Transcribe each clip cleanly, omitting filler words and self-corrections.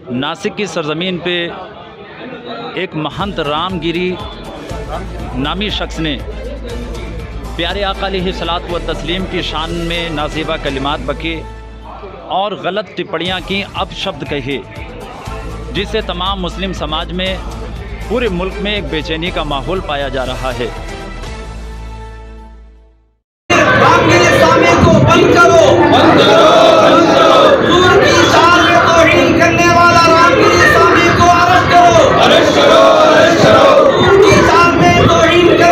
नासिक की सरज़मीन पे एक महंत रामगिरी नामी शख्स ने प्यारे आका अलैहिस्सलात व तस्लीम की शान में नाज़ेबा कलिमात बके और गलत टिप्पणियाँ की, अपशब्द कहे, जिससे तमाम मुस्लिम समाज में पूरे मुल्क में एक बेचैनी का माहौल पाया जा रहा है। रामगिरी स्वामी को बंद करो, बंद करो, बंद करो। दूर की शान में तौहीन करने वाला रामगिरी स्वामी को अरेस्ट करो, अरेस्ट करो, अरेस्ट करो। दूर की शान में तौहीन कर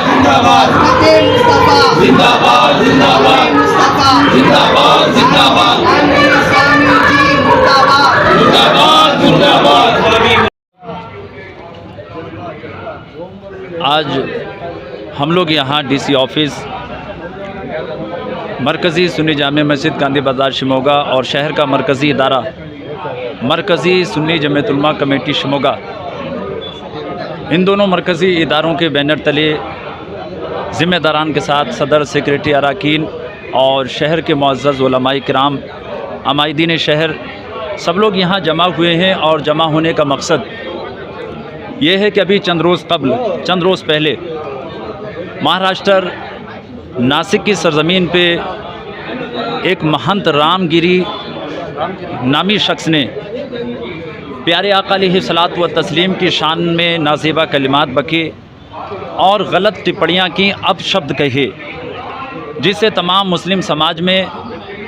जिंदाबाद, मुस्तफा जिंदाबाद, जिंदाबाद, मुस्तफा जिंदाबाद, जिंदाबाद, रामगिरी स्वामी जी मुर्दाबाद, मुर्दाबाद, मुर्दाबाद। आज हम लोग यहाँ डीसी ऑफिस, मरकज़ी सुन्नी जामे मस्जिद गांधी बाज़ार शिमोगा और शहर का मरकज़ी इदारा मरकज़ी सुन्नी जमीयत उलमा कमेटी शिमोगा, इन दोनों मरकज़ी इदारों के बैनर तले ज़िम्मेदारान के साथ सदर, सेक्रेटरी, अरकान और शहर के मुअज़्ज़ज़ उलमाए किराम, अमायदीन शहर, सब लोग यहाँ जमा हुए हैं। और जमा होने का मकसद ये है कि अभी चंद रोज़ पहले महाराष्ट्र नासिक की सरज़मीन पे एक महंत रामगिरी नामी शख्स ने प्यारे आका अलैहिस्सलात व तस्लीम की शान में नाज़ेबा कलिमात बके और गलत टिप्पणियाँ की, अपशब्द कहे, जिससे तमाम मुस्लिम समाज में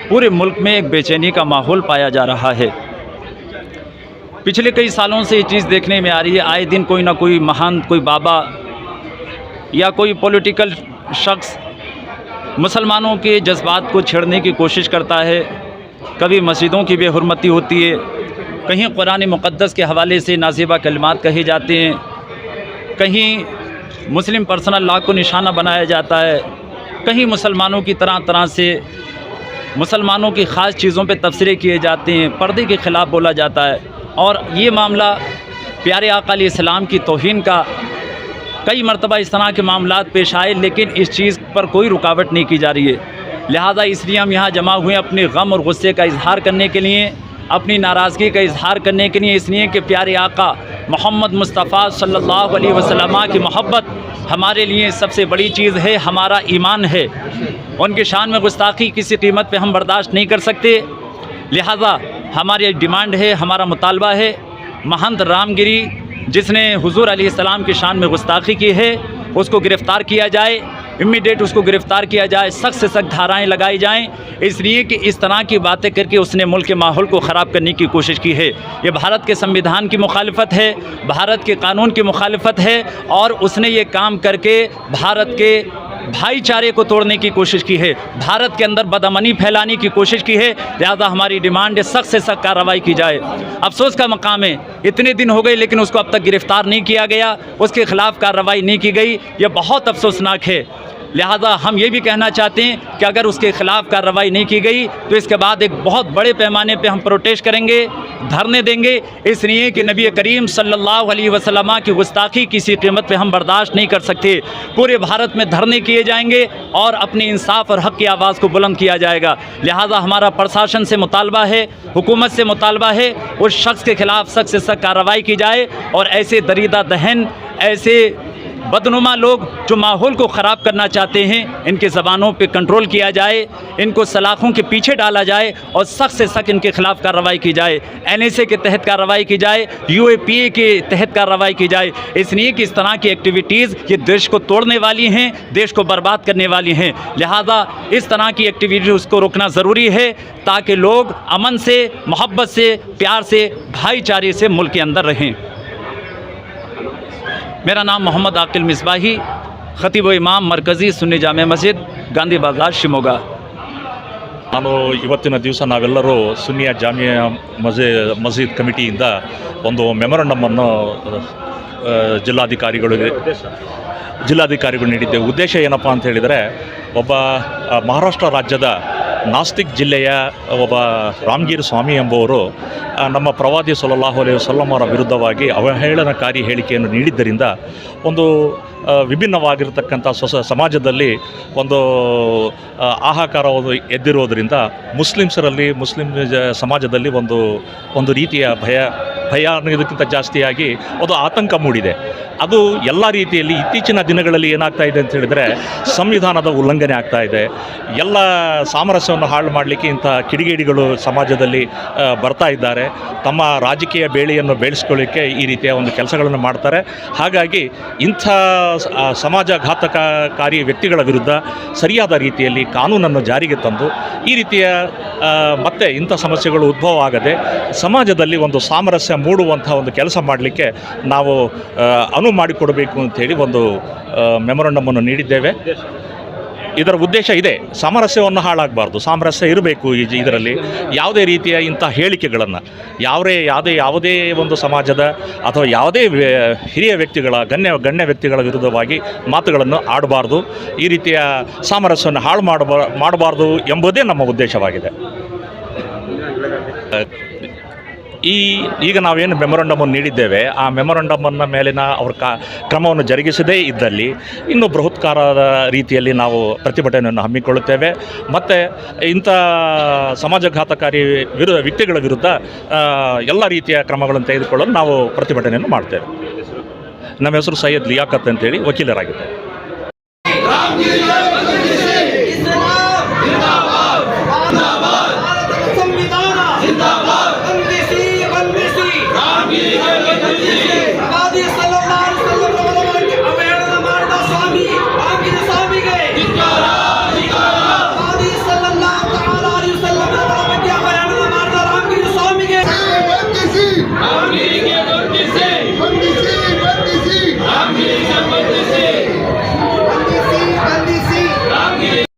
पूरे मुल्क में एक बेचैनी का माहौल पाया जा रहा है। पिछले कई सालों से ये चीज़ देखने में आ रही है। आए दिन कोई ना कोई महंत, कोई बाबा या कोई पॉलिटिकल शख्स मुसलमानों के जज्बात को छेड़ने की कोशिश करता है। कभी मस्जिदों की बेहुरमती होती है, कहीं कुरान मुक़द्दस के हवाले से नाज़ेबा कलिमात कहे जाते हैं, कहीं मुस्लिम पर्सनल लॉ को निशाना बनाया जाता है, कहीं मुसलमानों की तरह तरह से मुसलमानों की ख़ास चीज़ों पे तबसरे किए जाते हैं, पर्दे के ख़िलाफ़ बोला जाता है। और ये मामला प्यारे आका अलैहिस्सलाम की तौहीन का कई मरतबा इस तरह के मामलात पेश आए, लेकिन इस चीज़ पर कोई रुकावट नहीं की जा रही है। लिहाजा इसलिए हम यहाँ जमा हुए अपने गम और गुस्से का इजहार करने के लिए, अपनी नाराज़गी का इजहार करने के लिए, इसलिए कि प्यारे आका मोहम्मद मुस्तफ़ा सल्लल्लाहु अलैहि वसल्लम की मोहब्बत हमारे लिए सबसे बड़ी चीज़ है, हमारा ईमान है। उनके शान में गुस्ताखी किसी कीमत पे हम बर्दाश्त नहीं कर सकते। लिहाजा हमारी डिमांड है, हमारा मुतालबा है, महंत रामगिरी जिसने हुज़ूर अलैहिस्सलाम की शान में गुस्ताखी की है उसको गिरफ़्तार किया जाए, इमीडिएट उसको गिरफ़्तार किया जाए, सख्त से सख्त धाराएँ लगाई जाएँ, इसलिए कि इस तरह की बातें करके उसने मुल्क के माहौल को ख़राब करने की कोशिश की है। ये भारत के संविधान की मुखालिफत है, भारत के कानून की मुखालिफत है और उसने ये काम करके भारत के भाईचारे को तोड़ने की कोशिश की है, भारत के अंदर बदअमनी फैलाने की कोशिश की है। लिहाजा हमारी डिमांड है सख्त से सख्त कार्रवाई की जाए। अफसोस का मकाम है, इतने दिन हो गए लेकिन उसको अब तक गिरफ़्तार नहीं किया गया, उसके ख़िलाफ़ कार्रवाई नहीं की गई, यह बहुत अफसोसनाक है। लिहाजा हम ये भी कहना चाहते हैं कि अगर उसके ख़िलाफ़ कार्रवाई नहीं की गई तो इसके बाद एक बहुत बड़े पैमाने पे हम प्रोटेस्ट करेंगे, धरने देंगे, इसलिए कि नबी करीम सल्लल्लाहु अलैहि वसल्लम की गुस्ताखी किसी कीमत पे हम बर्दाश्त नहीं कर सकते। पूरे भारत में धरने किए जाएंगे और अपने इंसाफ और हक़ की आवाज़ को बुलंद किया जाएगा। लिहाजा हमारा प्रशासन से मुतालबा है, हुकूमत से मुतालबा है, उस शख्स के ख़िलाफ़ सख्त से सख्त कार्रवाई की जाए और ऐसे दरीदा दहन, ऐसे बदनुमा लोग जो माहौल को ख़राब करना चाहते हैं, इनके ज़बानों पे कंट्रोल किया जाए, इनको सलाखों के पीछे डाला जाए और सख्त से सख्त इनके ख़िलाफ़ कार्रवाई की जाए। NSA के तहत कार्रवाई की जाए, UAPA के तहत कार्रवाई की जाए, इसलिए कि इस तरह की एक्टिविटीज़ ये देश को तोड़ने वाली हैं, देश को बर्बाद करने वाली हैं। लिहाजा इस तरह की एक्टिविटीज़ को रोकना ज़रूरी है ताकि लोग अमन से, मोहब्बत से, प्यार से, भाईचारे से मुल्क के अंदर रहें। मेरा नाम मोहम्मद आकिल मिसबाही, खतीब व इमाम मरकज़ी सुन्नी जामे मस्जिद ಗಾಂಧಿ ಬಾಜಾರ್ ಶಿವಮೊಗ್ಗ। ನಾನು ಇವತ್ತಿನ ದಿವಸ ನಾವೆಲ್ಲರೂ ಸುನ್ನಿಯ ಜಾಮಿಯಾ ಮಸ್ಜಿದ್ ಕಮಿಟಿಯಿಂದ ಒಂದು ಮೆಮೊರಂಡಮನ್ನು ಜಿಲ್ಲಾಧಿಕಾರಿಗಳು ನೀಡಿದ್ದೇವೆ. ಉದ್ದೇಶ ಏನಪ್ಪ ಅಂತ ಹೇಳಿದರೆ, ಒಬ್ಬ ಮಹಾರಾಷ್ಟ್ರ ರಾಜ್ಯದ ನಾಸ್ತಿಕ್ ಜಿಲ್ಲೆಯ ಒಬ್ಬ ರಾಮಗಿರಿ ಸ್ವಾಮಿ ಎಂಬುವರು ನಮ್ಮ ಪ್ರವಾದಿ ಸಲ್ಲಲ್ಲಾಹು ಅಲೈಹಿ ವಸಲ್ಲಂ ಅವರ ವಿರುದ್ಧವಾಗಿ ಅವಹೇಳನಕಾರಿ ಹೇಳಿಕೆಯನ್ನು ನೀಡಿದ್ದರಿಂದ ಒಂದು ವಿಭಿನ್ನವಾಗಿರ್ತಕ್ಕಂಥ ಸಮಾಜದಲ್ಲಿ ಒಂದು ಹಾಹಾಕಾರವನ್ನು ಎದ್ದಿರೋದರಿಂದ ಮುಸ್ಲಿಮ್ಸರಲ್ಲಿ ಸಮಾಜದಲ್ಲಿ ಒಂದು ರೀತಿಯ ಭಯ ಅನ್ನೋದಕ್ಕಿಂತ ಜಾಸ್ತಿಯಾಗಿ ಒಂದು ಆತಂಕ ಮೂಡಿದೆ. ಅದು ಎಲ್ಲ ರೀತಿಯಲ್ಲಿ ಇತ್ತೀಚಿನ ದಿನಗಳಲ್ಲಿ ಏನಾಗ್ತಾ ಇದೆ ಅಂತ ಹೇಳಿದರೆ ಸಂವಿಧಾನದ ಉಲ್ಲಂಘನೆ ಆಗ್ತಾ ಇದೆ. ಎಲ್ಲ ಸಾಮರಸ್ಯವನ್ನು ಹಾಳು ಮಾಡಲಿಕ್ಕೆ ಇಂಥ ಕಿಡಿಗೇಡಿಗಳು ಸಮಾಜದಲ್ಲಿ ಬರ್ತಾ ಇದ್ದಾರೆ. ತಮ್ಮ ರಾಜಕೀಯ ಬೇಳೆಯನ್ನು ಬೆಳೆಸ್ಕೊಳ್ಳಿಕ್ಕೆ ಈ ರೀತಿಯ ಒಂದು ಕೆಲಸಗಳನ್ನು ಮಾಡ್ತಾರೆ. ಹಾಗಾಗಿ ಇಂಥ ಸಮಾಜಘಾತಕಾರಿ ವ್ಯಕ್ತಿಗಳ ವಿರುದ್ಧ ಸರಿಯಾದ ರೀತಿಯಲ್ಲಿ ಕಾನೂನನ್ನು ಜಾರಿಗೆ ತಂದು ಈ ರೀತಿಯ ಮತ್ತೆ ಇಂಥ ಸಮಸ್ಯೆಗಳು ಉದ್ಭವ ಆಗದೆ ಸಮಾಜದಲ್ಲಿ ಒಂದು ಸಾಮರಸ್ಯ ಮೂಡುವಂಥ ಒಂದು ಕೆಲಸ ಮಾಡಲಿಕ್ಕೆ ನಾವು ಅನುವು ಮಾಡಿಕೊಡಬೇಕು ಅಂಥೇಳಿ ಒಂದು ಮೆಮೊರಂಡಮನ್ನು ನೀಡಿದ್ದೇವೆ. ಇದರ ಉದ್ದೇಶ ಇದೆ, ಸಾಮರಸ್ಯವನ್ನು ಹಾಳಾಗಬಾರ್ದು, ಸಾಮರಸ್ಯ ಇರಬೇಕು. ಇದರಲ್ಲಿ ಯಾವುದೇ ರೀತಿಯ ಇಂಥ ಹೇಳಿಕೆಗಳನ್ನು ಯಾವುದೇ ಒಂದು ಸಮಾಜದ ಅಥವಾ ಯಾವುದೇ ಹಿರಿಯ ವ್ಯಕ್ತಿಗಳ ಗಣ್ಯ ವ್ಯಕ್ತಿಗಳ ವಿರುದ್ಧವಾಗಿ ಮಾತುಗಳನ್ನು ಆಡಬಾರ್ದು. ಈ ರೀತಿಯ ಸಾಮರಸ್ಯವನ್ನು ಹಾಳು ಮಾಡಬಾರ್ದು ಎಂಬುದೇ ನಮ್ಮ ಉದ್ದೇಶವಾಗಿದೆ. ಈಗ ನಾವೇನು ಮೆಮೊರಂಡಮನ್ನು ನೀಡಿದ್ದೇವೆ ಆ ಮೆಮೊರಂಡಮನ್ನ ಮೇಲಿನ ಅವ್ರ ಕ್ರಮವನ್ನು ಜರುಗಿಸದೇ ಇದ್ದಲ್ಲಿ ಇನ್ನೂ ಬೃಹತ್ಕಾರದ ರೀತಿಯಲ್ಲಿ ನಾವು ಪ್ರತಿಭಟನೆಯನ್ನು ಹಮ್ಮಿಕೊಳ್ಳುತ್ತೇವೆ. ಮತ್ತು ಇಂಥ ಸಮಾಜಘಾತಕಾರಿ ವ್ಯಕ್ತಿಗಳ ವಿರುದ್ಧ ಎಲ್ಲ ರೀತಿಯ ಕ್ರಮಗಳನ್ನು ತೆಗೆದುಕೊಳ್ಳಲು ನಾವು ಪ್ರತಿಭಟನೆಯನ್ನು ಮಾಡ್ತೇವೆ. ನಮ್ಮ ಹೆಸರು ಸೈಯದ್ ಲಿಯಾಕತ್ ಅಂತೇಳಿ ವಕೀಲರಾಗಿದ್ದೇವೆ.